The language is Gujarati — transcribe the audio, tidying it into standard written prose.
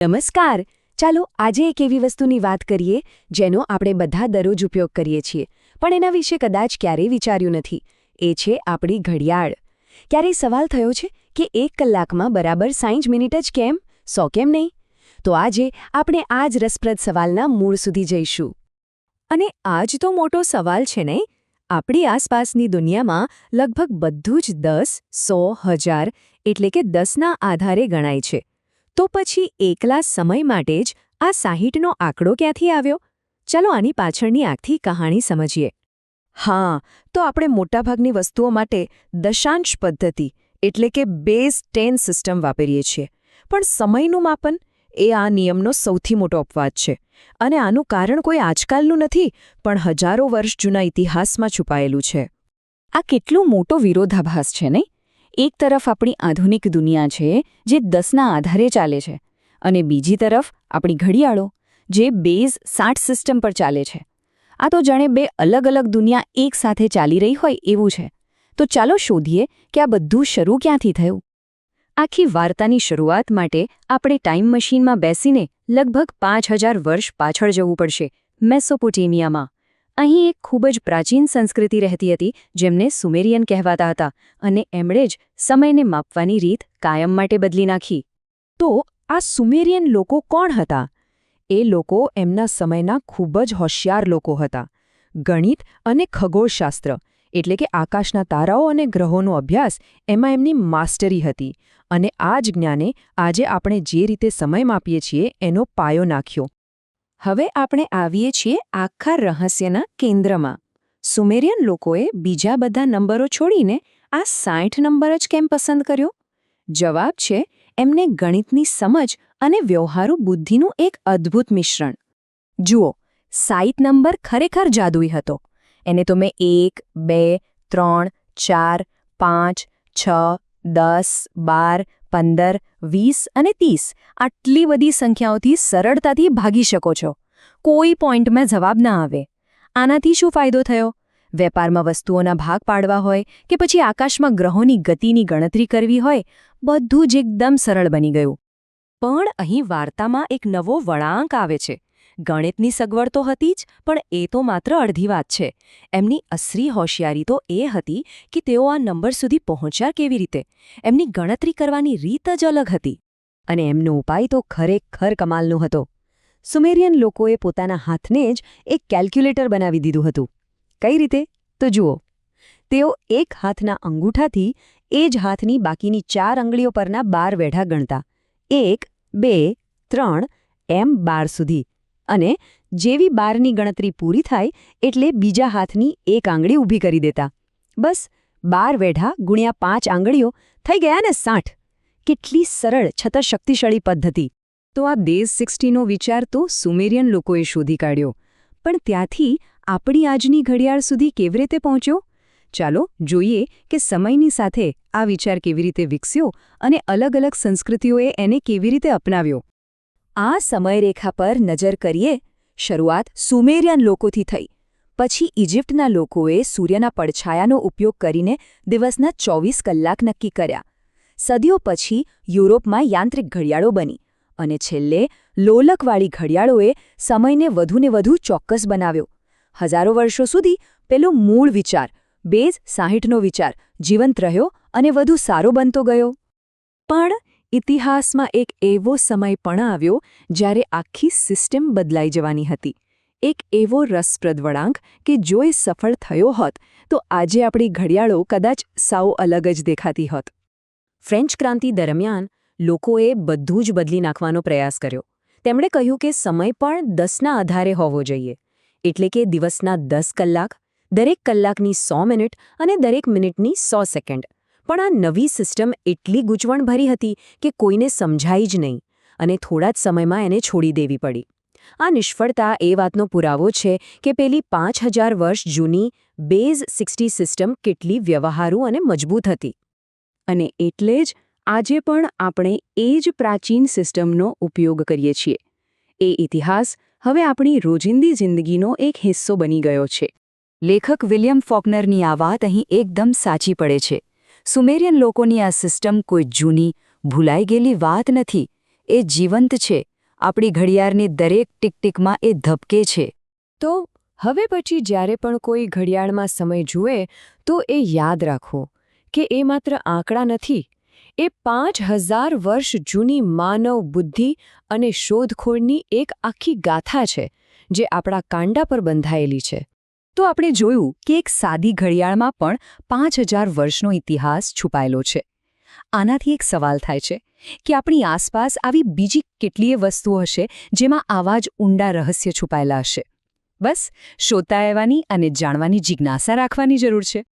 નમસ્કાર. ચાલો આજે એક એવી વસ્તુની વાત કરીએ જેનો આપણે બધા દરરોજ ઉપયોગ કરીએ છીએ, પણ એના વિશે કદાચ ક્યારેય વિચાર્યું નથી. એ છે આપણી ઘડિયાળ. ક્યારેય સવાલ થયો છે કે 1 કલાકમાં બરાબર 60 મિનિટ જ કેમ, 100 કેમ નહીં? તો આજે આપણે આ જ રસપ્રદ સવાલના મૂળ સુધી જઈશું. અને આ જ તો મોટો સવાલ છે નહીં? આપણી આસપાસની દુનિયામાં લગભગ બધું જ 10, 100, 1000 એટલે કે 10ના આધારે ગણાય છે. તો પછી એકલા સમય માટે જ આ 60નો આંકડો ક્યાંથી આવ્યો? ચાલો આની પાછળની આખી કહાણી સમજીએ. હા, તો આપણે મોટાભાગની વસ્તુઓ માટે દશાંશ પદ્ધતિ એટલે કે બેઝ 10 સિસ્ટમ વાપરીએ છીએ. પણ સમયનું માપન એ આ નિયમનો સૌથી મોટો અપવાદ છે. અને આનું કારણ કોઈ આજકાલનું નથી, પણ હજારો વર્ષ જૂના ઇતિહાસમાં છુપાયેલું છે. આ કેટલો મોટો વિરોધાભાસ છે નહીં? એક તરફ આપણી આધુનિક દુનિયા છે જે 10ના આધારે ચાલે છે, અને બીજી તરફ આપણી ઘડિયાળો જે બેઝ 60 સિસ્ટમ પર ચાલે છે. આ તો જાણે બે અલગ અલગ દુનિયા એક સાથે ચાલી રહી હોય એવું છે. તો ચાલો શોધીએ કે આ બધું શરૂ ક્યાંથી થયું. આખી વાર્તાની શરૂઆત માટે આપણે ટાઈમ મશીનમાં બેસીને લગભગ 5000 વર્ષ પાછળ જવું પડશે, મેસોપોટેમિયામાં. અહીં એક ખૂબ જ પ્રાચીન સંસ્કૃતિ રહેતી હતી જેમને સુમેરિયન કહેવાતા હતા, અને એમણે જ સમયને માપવાની રીત કાયમ માટે બદલી નાખી. તો આ સુમેરિયન લોકો કોણ હતા? એ લોકો એમના સમયના ખૂબ જ હોશિયાર લોકો હતા. ગણિત અને ખગોળશાસ્ત્ર એટલે કે આકાશના તારાઓ અને ગ્રહોનો અભ્યાસ એમાં એમની માસ્ટરી હતી. અને આ જ જ્ઞાને આજે આપણે જે રીતે સમય માપીએ છીએ એનો પાયો નાખ્યો. હવે આપણે આવીએ છીએ આખા રહસ્યના કેન્દ્રમાં. સુમેરિયન લોકોએ બીજા બધા નંબરો છોડીને આ 60 નંબર જ કેમ પસંદ કર્યો? જવાબ છે એમને ગણિતની સમજ અને વ્યવહારુ બુદ્ધિનું એક અદ્ભુત મિશ્રણ. જુઓ, 60 નંબર ખરેખર જાદુઈ હતો. એને તો મેં 1, 2, 3, 4, 5, 6, 10, 12, 15, 20 અને 30 આટલી બધી સંખ્યાઓથી સરળતાથી ભાગી શકો છો. કોઈ પોઈન્ટમાં જવાબ ના આવે. આનાથી શું ફાયદો થયો? વેપારમાં વસ્તુઓના ભાગ પાડવા હોય કે પછી આકાશમાં ગ્રહોની ગતિની ગણતરી કરવી હોય, બધું જ એકદમ સરળ બની ગયું. પણ અહીં વાર્તામાં એક નવો વળાંક આવે છે. ગણિતની સગવડ તો હતી જ, પણ એ તો માત્ર અડધી વાત છે. એમની અસલી હોશિયારી તો એ હતી કે તેઓ આ નંબર સુધી પહોંચ્યા કેવી રીતે. એમની ગણતરી કરવાની રીત જ અલગ હતી. અને એમનો ઉપાય તો ખરેખર કમાલનો હતો. સુમેરિયન લોકોએ પોતાના હાથને જ એક કેલ્ક્યુલેટર બનાવી દીધું હતું. કઈ રીતે? તો જુઓ, તેઓ એક હાથના અંગૂઠાથી એ જ હાથની બાકીની 4 આંગળીઓ પરના 12 વેઢા ગણતા. 1, 2, 3 એમ 12 સુધી. અને જેવી 12ની ગણતરી પૂરી થાય એટલે બીજા હાથની એક આંગળી ઊભી કરી દેતા. બસ 12 વેઢા ગુણ્યા 5 આંગળીઓ થઈ ગયા ને 60. કેટલી સરળ છતાં શક્તિશાળી પદ્ધતિ. તો આ બેઝ 60નો વિચાર તો સુમેરિયન લોકોએ શોધી કાઢ્યો. પણ ત્યાંથી આપણી આજની ઘડિયાળ સુધી કેવી રીતે પહોંચ્યો? ચાલો જોઈએ કે સમયની સાથે આ વિચાર કેવી રીતે વિકસ્યો અને અલગ અલગ સંસ્કૃતિઓએ એને કેવી રીતે અપનાવ્યો. આ સમયરેખા પર નજર કરીએ. શરૂઆત સુમેરિયન લોકોથી થઈ. પછી ઇજિપ્તના લોકોએ સૂર્યના પડછાયાનો ઉપયોગ કરીને દિવસના 24 કલાક નક્કી કર્યા. સદીઓ પછી યુરોપમાં યાંત્રિક ઘડિયાળો બની. અને છેલ્લે લોલકવાળી ઘડિયાળોએ સમયને વધુને વધુ ચોક્કસ બનાવ્યો. હજારો વર્ષો સુધી પેલો મૂળ વિચાર, બેઝ 60નો વિચાર, જીવંત રહ્યો અને વધુ સારો બનતો ગયો. પણ ઇતિહાસમાં એક એવો સમય પણ આવ્યો જ્યારે આખી સિસ્ટમ બદલાઈ જવાની હતી. એક એવો રસપ્રદ વળાંક કે જો એ સફળ થયો હોત તો આજે આપણી ઘડિયાળો કદાચ સાવ અલગ જ દેખાતી હોત. ફ્રેન્ચ ક્રાંતિ દરમિયાન લોકોએ બધું જ બદલી નાખવાનો પ્રયાસ કર્યો. તેમણે કહ્યું કે સમય પણ 10ના આધારે હોવો જોઈએ. એટલે કે દિવસના 10 કલાક, દરેક કલાકની 100 મિનિટ અને દરેક મિનિટની 100 સેકન્ડ. પણ આ નવી સિસ્ટમ એટલી ગૂંચવણભરી હતી કે કોઈને સમજાઈ જ નહીં, અને થોડા જ સમયમાં એને છોડી દેવી પડી. આ નિષ્ફળતા એ વાતનો પુરાવો છે કે પેલી 5000 વર્ષ જૂની બેઝ 60 સિસ્ટમ કેટલી વ્યવહારુ અને મજબૂત હતી. અને એટલે જ આજે પણ આપણે એ જ પ્રાચીન સિસ્ટમનો ઉપયોગ કરીએ છીએ. એ ઇતિહાસ હવે આપણી રોજિંદી જિંદગીનો એક હિસ્સો બની ગયો છે. લેખક વિલિયમ ફોકનરની આ વાત અહીં એકદમ સાચી પડે છે. સુમેરિયન લોકોની આ સિસ્ટમ કોઈ જૂની, ભૂલાઈ ગયેલી વાત નથી. એ જીવંત છે, આપણી ઘડિયાળની દરેક ટીક-ટીકમાં એ ધબકે છે. તો હવે પછી જ્યારે પણ કોઈ ઘડિયાળમાં સમય જુએ તો એ યાદ રાખો કે એ માત્ર આંકડા નથી, એ 5000 વર્ષ જૂની માનવ બુદ્ધિ અને શોધખોળની એક આખી ગાથા છે જે આપણા કાંડા પર બંધાયેલી છે. તો આપણે જોયું કે એક સાદી ઘડિયાળમાં પણ 5000 વર્ષનો ઇતિહાસ છુપાયેલો છે. આનાથી એક સવાલ થાય છે કે આપણી આસપાસ આવી બીજી કેટલીય વસ્તુઓ હશે જેમાં આવા જ ઊંડા રહસ્ય છુપાયેલા હશે. બસ શોધતા રહેવાની અને જાણવાની જિજ્ઞાસા રાખવાની જરૂર છે.